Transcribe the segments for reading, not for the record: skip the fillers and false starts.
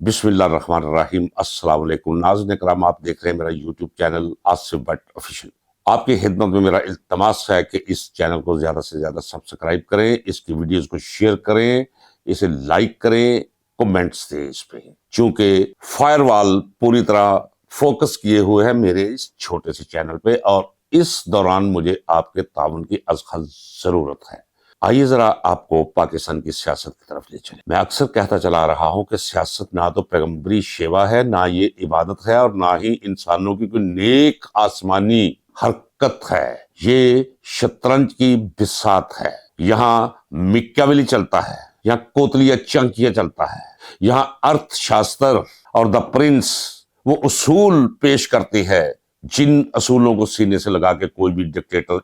بسم اللہ الرحمن الرحیم۔ السلام علیکم ناظرین کرام، آپ دیکھ رہے ہیں میرا YouTube channel Asif but official. آپ کی خدمت میں میرا التماس ہے کہ اس چینل کو زیادہ سے زیادہ سبسکرائب کریں، اس کی ویڈیوز کو شیئر کریں، اسے لائک کریں، کومنٹس دیں اس پہ، چونکہ فائر وال پوری طرح فوکس کیے ہوئے ہیں میرے اس چھوٹے سے چینل پہ، اور اس دوران مجھے آپ کے تعاون کی از حد ضرورت ہے۔ آئیے ذرا آپ کو پاکستان کی سیاست کی طرف لے چلیں۔ میں اکثر کہتا چلا رہا ہوں کہ سیاست نہ تو پیغمبری شیوا ہے، نہ یہ عبادت ہے، اور نہ ہی انسانوں کی کوئی نیک آسمانی حرکت ہے۔ یہ شطرنج کی بساط ہے۔ یہاں میکیاویلی چلتا ہے، یہاں کوتلیا چانکیا چلتا ہے، یہاں ارتھ شاستر اور دا پرنس وہ اصول پیش کرتی ہے جن اصولوں کو سینے سے لگا کے کوئی بھی ڈکٹیٹر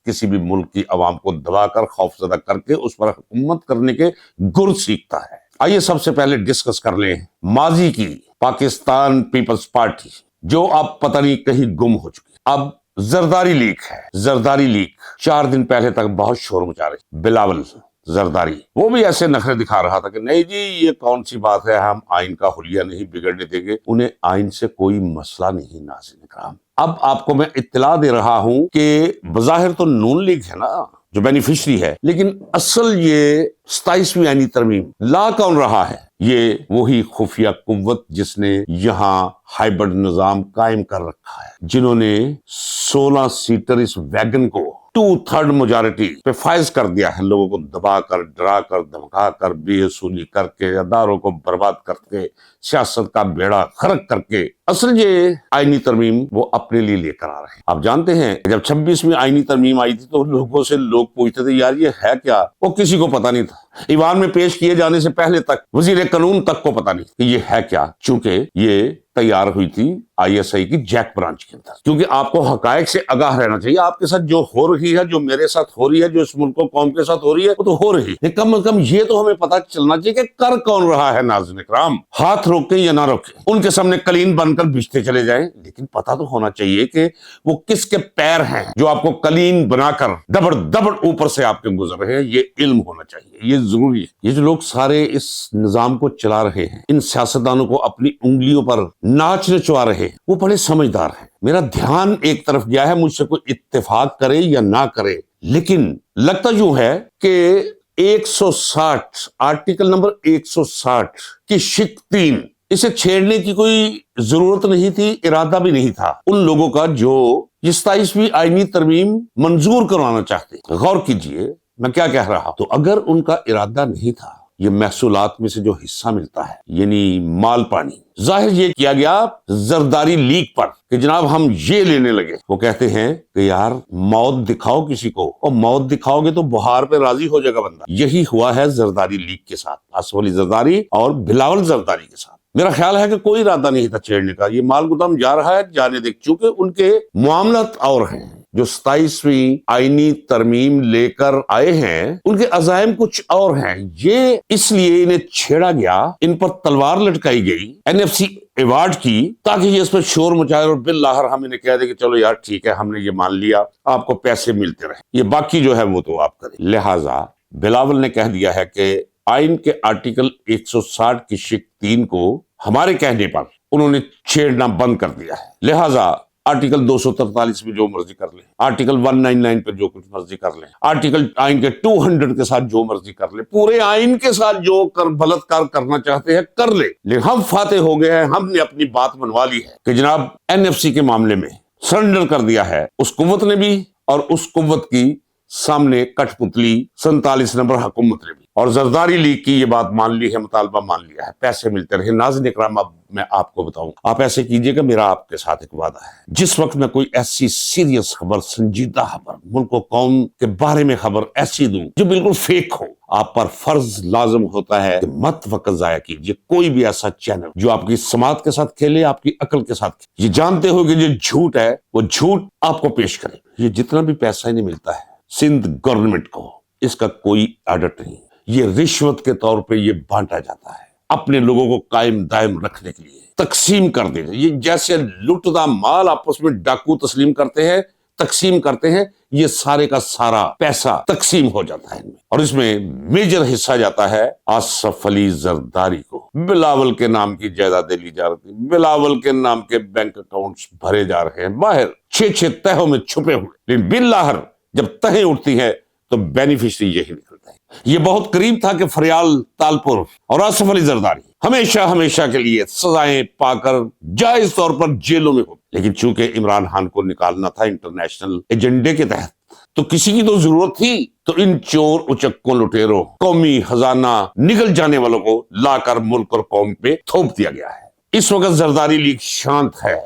کسی بھی ملک کی عوام کو دبا کر خوفزدہ کر کے اس پر حکومت کرنے کے گر سیکھتا ہے۔ آئیے سب سے پہلے ڈسکس کر لیں ماضی کی پاکستان پیپلز پارٹی، جو اب پتہ نہیں کہیں گم ہو چکی۔ اب زرداری لیگ ہے۔ زرداری لیگ 4 دن پہلے تک بہت شور مچا رہی۔ بلاول زرداری وہ بھی ایسے نخرے دکھا رہا تھا کہ نہیں جی یہ کون سی بات ہے، ہم آئین کا حلیہ نہیں بگڑنے دیں گے۔ انہیں آئین سے کوئی مسئلہ نہیں ناظرین کرام۔ اب آپ کو میں اطلاع دے رہا ہوں کہ بظاہر تو نون لیگ ہے نا جو بینیفیشری ہے، لیکن اصل یہ 27ویں آئینی ترمیم لا کون رہا ہے؟ یہ وہی خفیہ قوت جس نے یہاں ہائیبرڈ نظام قائم کر رکھا ہے، جنہوں نے 16 سیٹر اس ویگن کو 2/3 میجارٹی پہ فائز کر دیا ہے، لوگوں کو دبا کر، ڈرا کر، دھمکا کر، بے اصولی کر کے، اداروں کو برباد کر کے، سیاست کا بیڑا غرق کر کے۔ اصل یہ آئینی ترمیم وہ اپنے لیے لے کر آ رہے ہیں۔ آپ جانتے ہیں جب 26ویں آئینی ترمیم آئی تھی تو لوگوں سے لوگ پوچھتے تھے یار یہ ہے کیا؟ وہ کسی کو پتا نہیں تھا۔ ایوان میں پیش کیے جانے سے پہلے تک وزیر قانون تک کو پتا نہیں کہ یہ ہے کیا، چونکہ یہ تیار ہوئی تھی ISI کی جیک برانچ کے اندر۔ کیونکہ آپ کو حقائق سے آگاہ رہنا چاہیے، آپ کے ساتھ جو ہو رہی ہے، جو میرے ساتھ ہو رہی ہے، جو اس ملک و قوم کے ساتھ ہو رہی ہے، وہ تو ہو رہی ہے، کم از کم یہ تو ہمیں پتا چلنا چاہیے کہ کر کون رہا ہے۔ ناظرین کرام، ہاتھ روکیں یا نہ روکیں، ان کے سامنے کلین بن کر بھیجتے چلے جائیں، لیکن پتا تو ہونا چاہیے کہ وہ کس کے پیر ہیں جو آپ کو کلین بنا کر دبڑ دبڑ اوپر سے آپ کے گزر رہے ہیں۔ یہ علم ہونا چاہیے، یہ ضروری ہے۔ یہ جو لوگ سارے اس نظام کو چلا رہے ہیں، ان سیاستدانوں کو اپنی انگلیوں پر ناچ نچوا رہے ہیں، وہ بڑے سمجھدار ہیں۔ میرا دھیان ایک طرف گیا ہے، مجھ سے کوئی اتفاق کرے یا نہ کرے، لیکن لگتا یوں ہے کہ 160 آرٹیکل نمبر 160 کی شق 3 اسے چھیڑنے کی کوئی ضرورت نہیں تھی، ارادہ بھی نہیں تھا ان لوگوں کا جو یہ 27ویں آئینی ترمیم منظور کروانا چاہتے۔ غور کیجئے میں کیا کہہ رہا ہوں۔ تو اگر ان کا ارادہ نہیں تھا، یہ محصولات میں سے جو حصہ ملتا ہے یعنی مال پانی، ظاہر یہ کیا گیا زرداری لیگ پر کہ جناب ہم یہ لینے لگے۔ وہ کہتے ہیں کہ یار موت دکھاؤ کسی کو، اور موت دکھاؤ گے تو بہار پہ راضی ہو جائے گا بندہ۔ یہی ہوا ہے زرداری لیگ کے ساتھ، آصف علی زرداری اور بلاول زرداری کے ساتھ۔ میرا خیال ہے کہ کوئی ارادہ نہیں تھا چھیڑنے کا، یہ مال گودام جا رہا ہے، جانے دے، چونکہ ان کے معاملات اور ہیں۔ جو 27ویں آئینی ترمیم لے کر آئے ہیں ان کے عزائم کچھ اور ہیں، یہ اس لیے انہیں چھیڑا گیا، ان پر تلوار لٹکائی گئی NFC ایوارڈ کی، تاکہ یہ اس پر شور مچائے اور بالآخر ہم انہیں کہہ دیں کہ چلو یار ٹھیک ہے، ہم نے یہ مان لیا، آپ کو پیسے ملتے رہے، یہ باقی جو ہے وہ تو آپ کریں۔ لہٰذا بلاول نے کہہ دیا ہے کہ آئین کے آرٹیکل 160 کی شق 3 کو ہمارے کہنے پر انہوں نے چھیڑنا بند کر دیا ہے، لہٰذا آرٹیکل 243 میں جو مرضی کر لیں، آرٹیکل 199 پہ جو کچھ مرضی کر لیں، آرٹیکل آئین کے 200 کے ساتھ جو مرضی کر لیں، پورے آئین کے ساتھ جو بلتکار کرنا چاہتے ہیں کر لیں، لیکن ہم فاتح ہو گئے ہیں، ہم نے اپنی بات منوا لی ہے کہ جناب NFC کے معاملے میں سرنڈر کر دیا ہے اس قوت نے بھی، اور اس قوت کی سامنے کٹ پتلی 47 نمبر حکومت نے بھی، اور زرداری لیگ کی یہ بات مان لی ہے، مطالبہ مان لیا ہے، پیسے ملتے رہے۔ ناظرین اکرام، اب میں آپ کو بتاؤں، آپ ایسے کیجئے کہ میرا آپ کے ساتھ ایک وعدہ ہے، جس وقت میں کوئی ایسی سیریس خبر، سنجیدہ خبر، ملک و قوم کے بارے میں خبر ایسی دوں جو بالکل فیک ہو، آپ پر فرض لازم ہوتا ہے کہ مت وقت ضائع کیجئے کوئی بھی ایسا چینل جو آپ کی سماعت کے ساتھ کھیلے، آپ کی عقل کے ساتھ کھیلے۔ یہ جانتے ہو کہ جو جھوٹ ہے وہ جھوٹ آپ کو پیش کرے۔ یہ جتنا بھی پیسہ انہیں ملتا ہے سندھ گورنمنٹ کو، اس کا کوئی آڈٹ نہیں، یہ رشوت کے طور پہ یہ بانٹا جاتا ہے اپنے لوگوں کو قائم دائم رکھنے کے لیے، تقسیم کر دیں۔ یہ جیسے لٹتا مال آپس میں ڈاکو تسلیم کرتے ہیں، تقسیم کرتے ہیں یہ سارے کا سارا پیسہ تقسیم ہو جاتا ہے اور اس میں میجر حصہ جاتا ہے آصف علی زرداری کو۔ بلاول کے نام کی جائیدادیں لی جا رہی، بلاول کے نام کے بینک اکاؤنٹس بھرے جا رہے ہیں باہر 6 تہوں میں چھپے ہوئے، لیکن بالآخر جب تہیں اٹھتی ہیں تو بینیفیشری یہی نکلتا ہے۔ یہ بہت قریب تھا کہ فریال تالپور اور آصف علی زرداری ہمیشہ کے لیے سزائیں پا کر جائز طور پر جیلوں میں ہو، لیکن چونکہ عمران خان کو نکالنا تھا انٹرنیشنل ایجنڈے کے تحت تو کسی کی تو ضرورت تھی، تو ان چور اچکوں لٹیروں قومی خزانہ نگل جانے والوں کو لا کر ملک اور قوم پہ تھوپ دیا گیا ہے۔ اس وقت زرداری لیگ شانت ہے،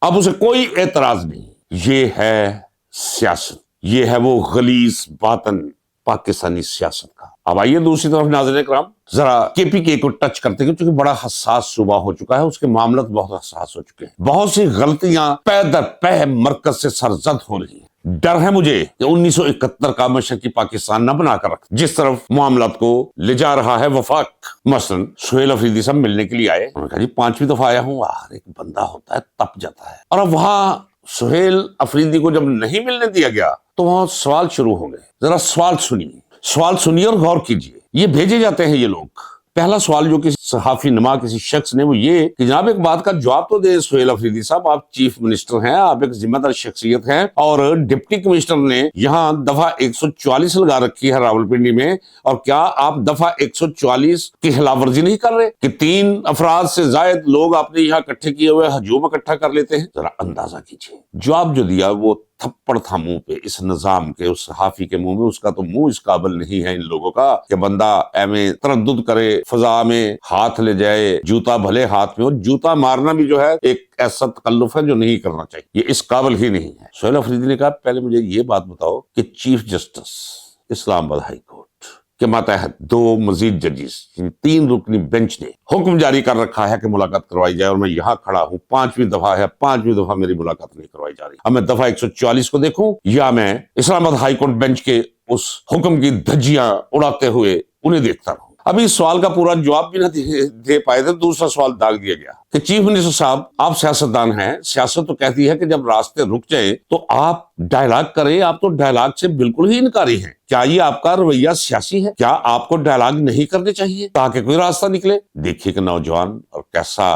اب اسے کوئی اعتراض نہیں۔ یہ ہے سیاست، یہ ہے وہ غلیظ باطن پاکستانی سیاست کا۔ اب آئیے دوسری طرف ناظرین کرام ذرا کے پی کے کو ٹچ کرتے ہیں، کیونکہ بڑا حساس صوبہ ہو چکا ہے، اس کے معاملات بہت حساس ہو چکے ہیں، بہت سی غلطیاں پے در پے مرکز سے سرزد ہو رہی ہیں۔ ڈر ہے مجھے کہ 1971 کا مشرقی پاکستان نہ بنا کر رکھ، جس طرف معاملات کو لے جا رہا ہے وفاق۔ مثلا سہیل افریدی صاحب ملنے کے لیے آئے، انہوں نے کہا جی 5ویں دفعہ آیا ہوں، ہر ایک بندہ ہوتا ہے تپ جاتا ہے، اور اب وہاں سہیل افریدی کو جب نہیں ملنے دیا گیا تو وہاں سوال شروع ہو گئے۔ ذرا سوال سنیے اور غور کیجیے۔ یہ بھیجے جاتے ہیں یہ لوگ۔ پہلا سوال جو کسی صحافی نما کسی شخص نے، وہ یہ کہ جناب ایک بات کا جواب تو دیں سہیل افریدی صاحب، آپ چیف منسٹر ہیں، آپ ایک ذمہ دار شخصیت ہیں، اور ڈپٹی کمشنر نے یہاں دفعہ 144 لگا رکھی ہے راولپنڈی میں، اور کیا آپ دفعہ 144 کی خلاف ورزی نہیں کر رہے کہ 3 افراد سے زائد لوگ آپ نے یہاں اکٹھے کیے ہوئے ہجوم اکٹھا کر لیتے ہیں؟ ذرا اندازہ کیجیے۔ جواب جو دیا وہ تھپڑ تھا منہ پہ، اس نظام کے، اس صحافی کے منہ میں۔ اس کا تو منہ اس قابل نہیں ہے ان لوگوں کا کہ بندہ ایویں تردد کرے، فضا میں ہاتھ لے جائے، جوتا بھلے ہاتھ میں ہو، جوتا مارنا بھی جو ہے ایک ایسا تکلف ہے جو نہیں کرنا چاہیے، یہ اس قابل ہی نہیں ہے۔ سہیل افریدی نے کہا پہلے مجھے یہ بات بتاؤ کہ چیف جسٹس اسلام آباد ہائی کورٹ کے ماتحت 2 مزید ججز 3 رکنی بینچ نے حکم جاری کر رکھا ہے کہ ملاقات کروائی جائے، اور میں یہاں کھڑا ہوں، 5ویں دفعہ ہے، 5ویں دفعہ میری ملاقات نہیں کروائی جا رہی۔ اب میں دفعہ 144 کو دیکھوں یا میں اسلام آباد ہائی کورٹ بینچ کے اس حکم کی دھجیاں اڑاتے ہوئے انہیں دیکھتا رہوں؟ ابھی اس سوال کا پورا جواب بھی نہ دے پائے تھے، دوسرا سوال داغ دیا گیا کہ چیف منسٹر صاحب آپ سیاستدان ہیں، سیاست تو کہتی ہے کہ جب راستے رک جائیں تو آپ ڈائلاگ کریں، آپ تو ڈائلاگ سے بالکل ہی انکاری ہیں۔ کیا یہ آپ کا رویہ سیاسی ہے؟ کیا آپ کو ڈائلاگ نہیں کرنے چاہیے تاکہ کوئی راستہ نکلے؟ دیکھیے کہ نوجوان اور کیسا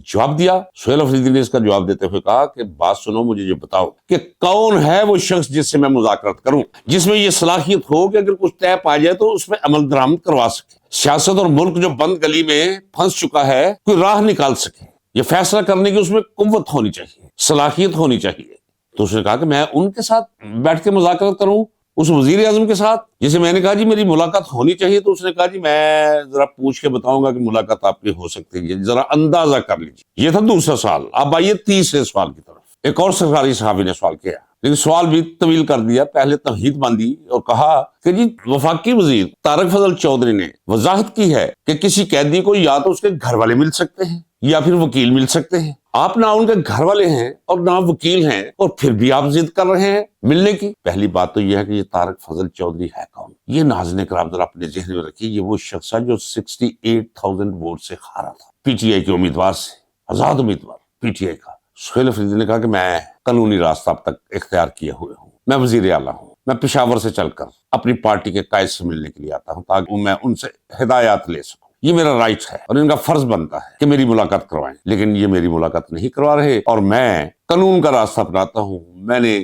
جواب دیا۔ سہیل افریدی نے اس کا جواب دیتے ہوئے کہا کہ بات سنو، مجھے یہ بتاؤ کہ کون ہے وہ شخص جس سے میں مذاکرات کروں، جس میں یہ صلاحیت ہو کہ اگر کچھ طے پا جائے تو اس میں عمل درآمد کروا سکے، سیاست اور ملک جو بند گلی میں پھنس چکا ہے کوئی راہ نکال سکے، یہ فیصلہ کرنے کی اس میں قوت ہونی چاہیے، صلاحیت ہونی چاہیے۔ تو اس نے کہا کہ میں ان کے ساتھ بیٹھ کے مذاکرات کروں، اس وزیر اعظم کے ساتھ جسے میں نے کہا جی میری ملاقات ہونی چاہیے، تو اس نے کہا جی میں ذرا پوچھ کے بتاؤں گا کہ ملاقات آپ کی ہو سکتی ہے، ذرا اندازہ کر لیجیے۔ یہ تھا دوسرا سوال۔ اب آئیے تیسرے سوال کی طرف۔ ایک اور سرکاری صحافی نے سوال کیا، لیکن سوال بھی طویل کر دیا۔ پہلے توحید باندھی اور کہا کہ جی وفاقی وزیر طارق فضل چودھری نے وضاحت کی ہے کہ کسی قیدی کو یا تو اس کے گھر والے مل سکتے ہیں یا پھر وکیل مل سکتے ہیں۔ آپ نہ ان کے گھر والے ہیں اور نہ وکیل ہیں، اور پھر بھی آپ ضد کر رہے ہیں ملنے کی۔ پہلی بات تو یہ ہے کہ یہ طارق فضل چودھری ہے کون؟ یہ ناظرین کرام ذرا اپنے ذہن میں رکھیے، یہ وہ شخص ہے جو 68,000 ووٹ سے ہارا تھا، پی ٹی آئی کے امیدوار سے، آزاد امیدوار پی ٹی آئی کا۔ سہیل افریدی نے کہا کہ میں قانونی راستہ اب تک اختیار کیے ہوئے ہوں، میں وزیر اعلیٰ ہوں، میں پشاور سے چل کر اپنی پارٹی کے قائد سے ملنے کے لیے آتا ہوں تاکہ میں ان سے ہدایات لے سکوں، یہ میرا رائٹ ہے اور ان کا فرض بنتا ہے کہ میری ملاقات کروائیں، لیکن یہ میری ملاقات نہیں کروا رہے اور میں قانون کا راستہ اپناتا ہوں۔ میں نے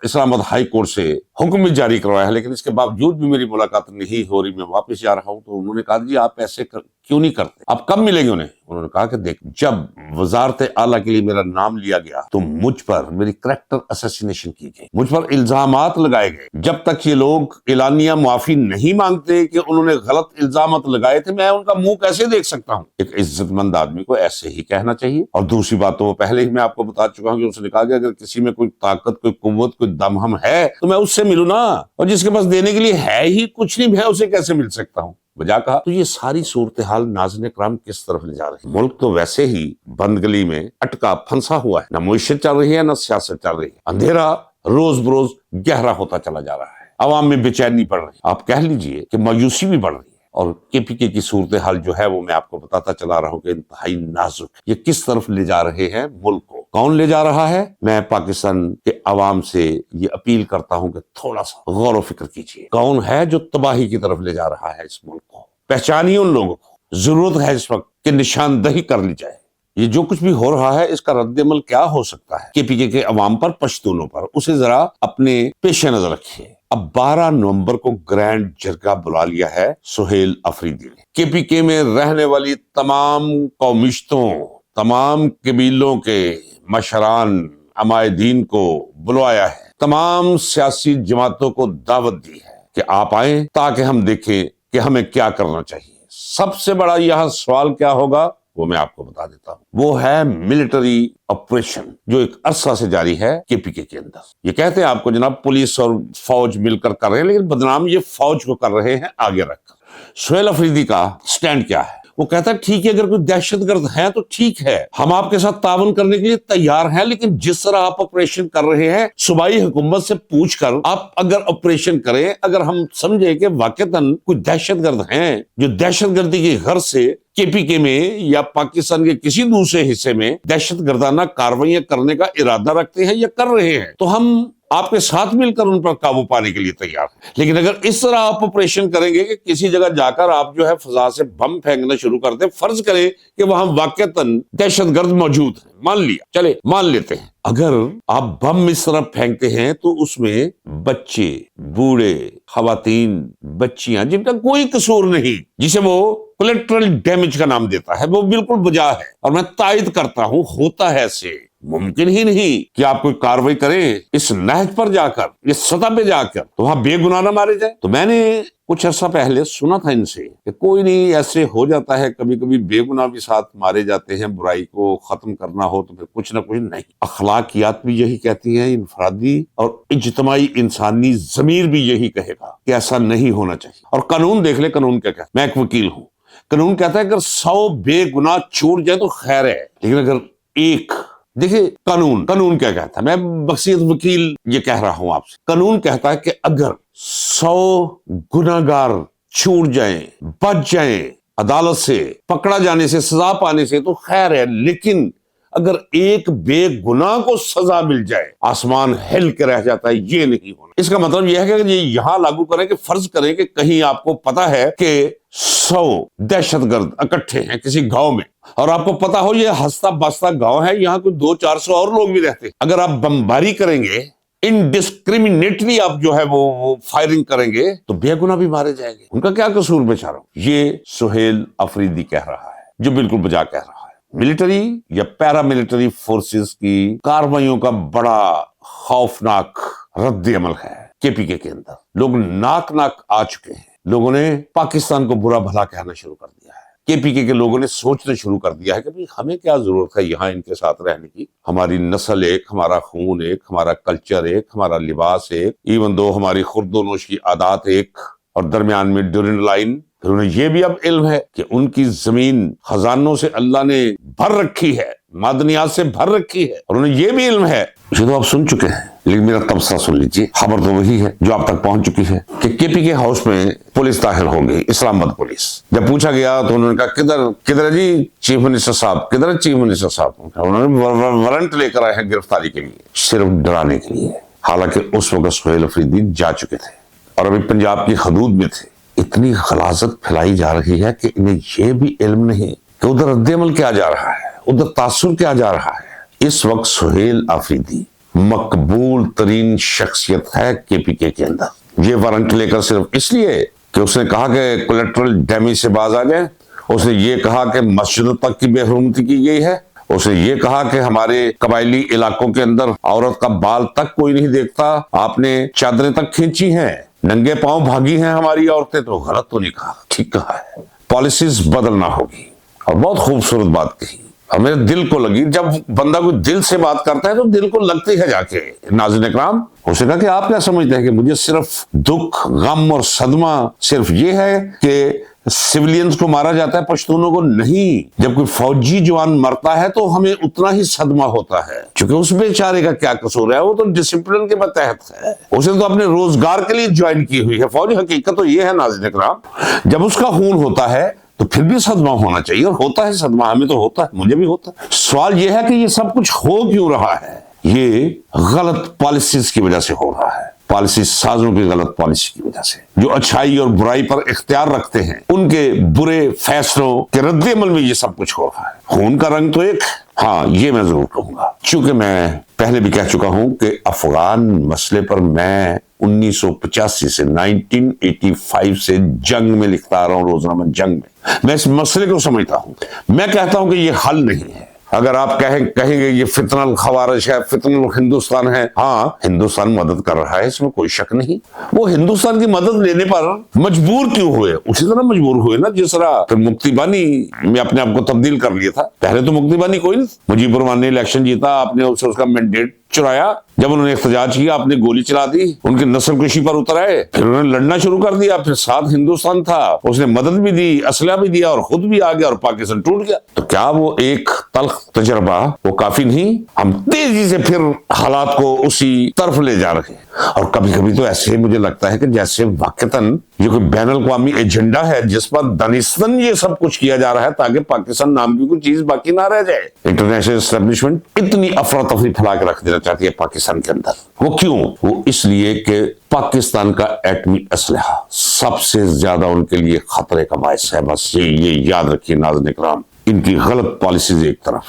اسلام آباد ہائی کورٹ سے حکم بھی جاری کروایا ہے، لیکن اس کے باوجود بھی میری ملاقات نہیں ہو رہی، میں واپس جا رہا ہوں۔ تو انہوں نے کہا جی آپ ایسے کیوں نہیں کرتے، آپ کب ملیں گے انہیں؟ انہوں نے کہا کہ دیکھ، جب وزارت اعلیٰ کے لیے میرا نام لیا گیا تو مجھ پر میری کریکٹر اسیسینیشن کی گئی، مجھ پر الزامات لگائے گئے۔ جب تک یہ لوگ اعلانیہ معافی نہیں مانگتے کہ انہوں نے غلط الزامات لگائے تھے، میں ان کا منہ کیسے دیکھ سکتا ہوں؟ ایک عزت مند آدمی کو ایسے ہی کہنا چاہیے۔ اور دوسری بات تو وہ پہلے ہی میں آپ کو بتا چکا ہوں کہ اس نے کہا کہ اگر کسی میں کوئی طاقت، کوئی قوت، کوئی دم ہم ہے تو میں اس سے ملوں نا، اور جس کے پاس دینے کے لیے ہے ہی کچھ نہیں، میں اسے کیسے مل سکتا ہوں؟ بجا کہا۔ تو یہ ساری صورتحال ناظرین کرام کس طرف لے جا رہی ہے؟ ملک تو ویسے ہی بند گلی میں اٹکا پھنسا ہوا ہے، نہ معیشت چل رہی ہے نہ سیاست چل رہی ہے، اندھیرا روز بروز گہرا ہوتا چلا جا رہا ہے، عوام میں بے چینی بڑھ رہی ہے، آپ کہہ لیجئے کہ مایوسی بھی بڑھ رہی ہے۔ اور کے پی کے کی صورتحال جو ہے وہ میں آپ کو بتاتا چلا رہا ہوں کہ انتہائی نازک، یہ کس طرف لے جا رہے ہیں ملک کو۔ کون لے جا رہا ہے؟ میں پاکستان کے عوام سے یہ اپیل کرتا ہوں کہ تھوڑا سا غور و فکر کیجیے، کون ہے جو تباہی کی طرف لے جا رہا ہے اس ملک کو؟ پہچانیے ان لوگوں کو، ضرورت ہے اس وقت کہ نشاندہی کر لی جائے۔ یہ جو کچھ بھی ہو رہا ہے اس کا رد عمل کیا ہو سکتا ہے کے پی کے عوام پر، پشتونوں پر، اسے ذرا اپنے پیش نظر رکھیے۔ اب 12 نومبر کو گرینڈ جرگہ بلا لیا ہے سہیل افریدی نے۔ کے پی کے میں رہنے والی تمام قومیشتوں، تمام قبیلوں کے مشران، عمائدین کو بلوایا ہے، تمام سیاسی جماعتوں کو دعوت دی ہے کہ آپ آئیں تاکہ ہم دیکھیں کہ ہمیں کیا کرنا چاہیے۔ سب سے بڑا یہاں سوال کیا ہوگا وہ میں آپ کو بتا دیتا ہوں، وہ ہے ملٹری آپریشن جو ایک عرصہ سے جاری ہے کے پی کے اندر۔ یہ کہتے ہیں آپ کو جناب پولیس اور فوج مل کر کر رہے ہیں، لیکن بدنام یہ فوج کو کر رہے ہیں آگے رکھ کر۔ سہیل افریدی کا سٹینڈ کیا ہے؟ وہ کہتا ہے ٹھیک ہے، اگر کوئی دہشت گرد ہے تو ٹھیک ہے، ہم آپ کے ساتھ تعاون کرنے کے لیے تیار ہیں، لیکن جس طرح آپ آپریشن کر رہے ہیں صوبائی حکومت سے پوچھ کر آپ اگر آپریشن کریں، اگر ہم سمجھے کہ واقعتاً کوئی دہشت گرد ہیں جو دہشت گردی کی غرض سے کے پی کے میں یا پاکستان کے کسی دوسرے حصے میں دہشت گردانہ کارروائیاں کرنے کا ارادہ رکھتے ہیں یا کر رہے ہیں، تو ہم آپ کے ساتھ مل کر ان پر قابو پانے کے لیے تیار ہیں۔ لیکن اگر اس طرح آپ آپریشن کریں گے کہ کسی جگہ جا کر آپ جو ہے فضا سے بم پھینکنا شروع کر دیں، فرض کریں کہ وہاں واقعتاً دہشت گرد موجود ہیں، مان لیا، چلے مان لیتے ہیں، اگر آپ بم اس طرح پھینکتے ہیں تو اس میں بچے، بوڑھے، خواتین، بچیاں جن کا کوئی قصور نہیں، جسے وہ کولیٹرل ڈیمیج کا نام دیتا ہے، وہ بالکل بجا ہے۔ اور میں تائید کرتا ہوں ہوتا ہے ایسے، ممکن ہی نہیں کہ آپ کوئی کاروائی کریں اس نہج پر جا کر، اس سطح پہ جا کر، تو وہاں بے گناہ نہ مارے جائے۔ تو میں نے کچھ عرصہ پہلے سنا تھا ان سے کہ کوئی نہیں، ایسے ہو جاتا ہے کبھی کبھی، بے گناہ بھی ساتھ مارے جاتے ہیں، برائی کو ختم کرنا ہو تو پھر کچھ نہ کچھ نہیں۔ اخلاقیات بھی یہی کہتی ہیں، انفرادی اور اجتماعی انسانی ضمیر بھی یہی کہے گا کہ ایسا نہیں ہونا چاہیے۔ اور قانون دیکھ لے، قانون کیا کہتا ہے؟ میں ایک وکیل ہوں، قانون کہتا ہے اگر 100 بے گناہ چھوٹ جائے تو خیر ہے، لیکن اگر ایک، دیکھیں قانون کیا کہتا ہے، میں بخشیت وکیل یہ کہہ رہا ہوں آپ سے، قانون کہتا ہے کہ اگر 100 گناہگار چھوٹ جائیں، بچ جائیں عدالت سے پکڑا جانے سے، سزا پانے سے تو خیر ہے، لیکن اگر ایک بے گناہ کو سزا مل جائے آسمان ہل کے رہ جاتا ہے، یہ نہیں ہونا۔ اس کا مطلب یہ ہے کہ یہ یہاں لاگو کریں کہ فرض کریں کہ کہیں آپ کو پتا ہے کہ 100 دہشت گرد اکٹھے ہیں کسی گاؤں میں، اور آپ کو پتا ہو یہ ہستا بستا گاؤں ہے، یہاں کوئی 200-400 اور لوگ بھی رہتے ہیں، اگر آپ بمباری کریں گے، انڈسکریمنیٹلی آپ جو ہے وہ فائرنگ کریں گے تو بے گناہ بھی مارے جائیں گے، ان کا کیا قصور بیچاروں؟ یہ سہیل افریدی کہہ رہا ہے، جو بالکل بجا کہہ رہا ہے۔ ملٹری یا پیرا ملٹری فورسز کی کارروائیوں کا بڑا خوفناک رد عمل ہے کے پی کے اندر۔ لوگ ناک آ چکے ہیں، لوگوں نے پاکستان کو برا بھلا کہنا شروع کر دیا ہے، کے پی کے لوگوں نے سوچنا شروع کر دیا ہے کہ ہمیں کیا ضرورت ہے یہاں ان کے ساتھ رہنے کی، ہماری نسل ایک، ہمارا خون ایک، ہمارا کلچر ایک، ہمارا لباس ایک، ایون دو ہماری خورد و نوش کی عادات ایک، اور درمیان میں ڈیورنڈ لائن۔ پھر انہیں یہ بھی اب علم ہے کہ ان کی زمین خزانوں سے اللہ نے بھر رکھی ہے، معدنیات سے بھر رکھی ہے، اور انہیں یہ بھی علم ہے، یہ تو آپ سن چکے ہیں، لیکن میرا تبصرہ سن لیجیے، خبر تو وہی ہے جو آپ تک پہنچ چکی ہے کہ کے پی کے ہاؤس میں پولیس داخل ہو گئی، اسلام آباد پولیس۔ جب پوچھا گیا تو انہوں نے کہا کدھر ہے جی چیف منسٹر صاحب، کدھر ہے چیف منسٹر صاحب؟ انہوں نے وارنٹ لے کر آئے ہیں گرفتاری کے لیے، صرف ڈرانے کے لیے، حالانکہ اس وقت سہیل افریدی جا چکے تھے اور ابھی پنجاب کی حدود میں تھے۔ اتنی غلاظت پھیلائی جا رہی ہے کہ انہیں یہ بھی علم نہیں کہ ادھر رد عمل کیا جا رہا ہے، ادھر تاثر کیا جا رہا ہے۔ اس وقت سہیل افریدی مقبول ترین شخصیت ہے کے پی کے اندر۔ یہ وارنٹ لے کر صرف اس لیے کہ اس نے کہا کہ کولیٹرل ڈیمیج سے باز آ جائیں، اس نے یہ کہا کہ مسجدوں تک کی بے حرمتی کی گئی ہے، اس نے یہ کہا کہ ہمارے قبائلی علاقوں کے اندر عورت کا بال تک کوئی نہیں دیکھتا، آپ نے چادریں تک کھینچی ہیں، ننگے پاؤں بھاگی ہیں ہماری عورتیں، تو غلط تو نہیں کہا، ٹھیک کہا ہے، پالیسیز بدلنا ہوگی۔ اور بہت خوبصورت بات کہی اور میرے دل کو لگی، جب بندہ کوئی دل سے بات کرتا ہے تو دل کو لگتی ہے جا کے۔ ناظرین اکرام، اسے کہا کہ آپ کیا سمجھتے ہیں کہ مجھے صرف دکھ، غم اور صدمہ صرف یہ ہے کہ سویلینز کو مارا جاتا ہے، پشتونوں کو نہیں؟ جب کوئی فوجی جوان مرتا ہے تو ہمیں اتنا ہی صدمہ ہوتا ہے، چونکہ اس بیچارے کا کیا قصور ہے، وہ تو ڈسپلن کے تحت ہے، اسے تو اپنے روزگار کے لیے جوائن کی ہوئی ہے فوج۔ حقیقت تو یہ ہے ناظرین اکرام، جب اس کا خون ہوتا ہے تو پھر بھی صدمہ ہونا چاہیے، اور ہوتا ہے صدمہ، ہمیں تو ہوتا ہے، مجھے بھی ہوتا ہے۔ سوال یہ ہے کہ یہ سب کچھ ہو کیوں رہا ہے؟ یہ غلط پالیسیز کی وجہ سے ہو رہا ہے، پالیسی سازوں کی غلط پالیسی کی وجہ سے، جو اچھائی اور برائی پر اختیار رکھتے ہیں، ان کے برے فیصلوں کے رد عمل میں یہ سب کچھ ہو رہا ہے۔ خون کا رنگ تو ایک، ہاں یہ میں ضرور کہوں گا، چونکہ میں پہلے بھی کہہ چکا ہوں کہ افغان مسئلے پر میں 1985 سے 1985 سے جنگ میں لکھتا آ رہا ہوں، روزنامہ جنگ میں اس مسئلے کو سمجھتا ہوں۔ میں کہتا ہوں کہ یہ حل نہیں ہے۔ اگر آپ کہیں گے یہ فتنہ الخوارج ہے، فتنہ الہندوستان ہے، ہاں ہندوستان مدد کر رہا ہے، اس میں کوئی شک نہیں۔ وہ ہندوستان کی مدد لینے پر مجبور کیوں ہوئے؟ اسی طرح مجبور ہوئے نا جس طرح پھر مکتی بانی میں اپنے آپ کو تبدیل کر لیا تھا۔ پہلے تو مکتی بانی کوئی نہیں، مجیب الرحمان نے الیکشن جیتا، آپ نے اس کا مینڈیٹ چرایا، جب انہوں نے احتجاج کیا آپ نے گولی چلا دی، ان کی نسل کشی پر اتر آئے، پھر انہوں نے لڑنا شروع کر دیا، پھر ساتھ ہندوستان تھا، اس نے مدد بھی دی، اسلحہ بھی دیا، اور خود بھی آ گیا، اور پاکستان ٹوٹ گیا۔ تو کیا وہ ایک تلخ تجربہ وہ کافی نہیں؟ ہم تیزی سے پھر حالات کو اسی طرف لے جا رہے ہیں، اور کبھی کبھی تو ایسے مجھے لگتا ہے کہ جیسے واقعتاً یہ کوئی بین الاقوامی ایجنڈا ہے جس پر دانستاً یہ سب کچھ کیا جا رہا ہے تاکہ پاکستان نام کی کوئی چیز باقی نہ رہ جائے۔ انٹرنیشنل اسٹیبلشمنٹ اتنی افراتفری پھیلا کے رکھ دینا چاہتی ہے پاکستان کے اندر۔ وہ کیوں؟ وہ اس لیے کہ پاکستان کا ایٹمی اسلحہ سب سے زیادہ ان کے لیے خطرے کا باعث ہے۔ بس یہ یاد رکھیے ناظرین اکرام، ان کی غلط پالیسیز ایک طرف،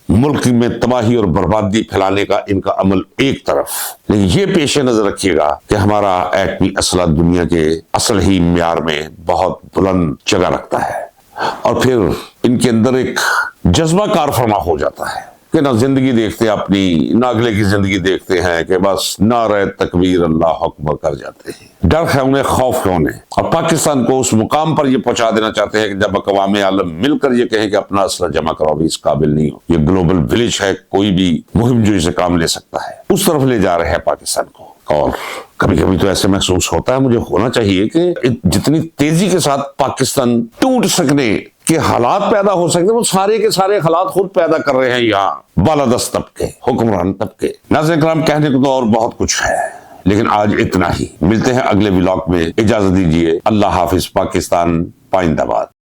ملک میں تباہی اور بربادی پھیلانے کا ان کا عمل ایک طرف، لیکن یہ پیش نظر رکھیے گا کہ ہمارا ایٹمی اسلحہ دنیا کے اصل ہی معیار میں بہت بلند جگہ رکھتا ہے، اور پھر ان کے اندر ایک جذبہ کار فرما ہو جاتا ہے کہ نہ زندگی دیکھتے اپنی، نہ اگلے کی زندگی دیکھتے ہیں، کہ بس نعرہ تکبیر اللہ اکبر کر جاتے ہیں۔ ڈر ہے انہیں، خوف ہے انہیں، اور پاکستان کو اس مقام پر یہ پہنچا دینا چاہتے ہیں کہ جب اقوام عالم مل کر یہ کہیں کہ اپنا اسلحہ جمع کرو، ابھی اس قابل نہیں ہو، یہ گلوبل ولیج ہے، کوئی بھی مہم جو اسے کام لے سکتا ہے، اس طرف لے جا رہے ہیں پاکستان کو۔ اور کبھی کبھی تو ایسے محسوس ہوتا ہے، مجھے ہونا چاہیے کہ جتنی تیزی کے ساتھ پاکستان ٹوٹ سکنے کے حالات پیدا ہو سکتے ہیں، وہ سارے کے سارے حالات خود پیدا کر رہے ہیں یہاں بالادست طبقے، حکمران طبقے۔ ناظرین کرام، کہنے کو تو اور بہت کچھ ہے، لیکن آج اتنا ہی۔ ملتے ہیں اگلے ولاگ میں، اجازت دیجیے، اللہ حافظ، پاکستان پائندہ باد۔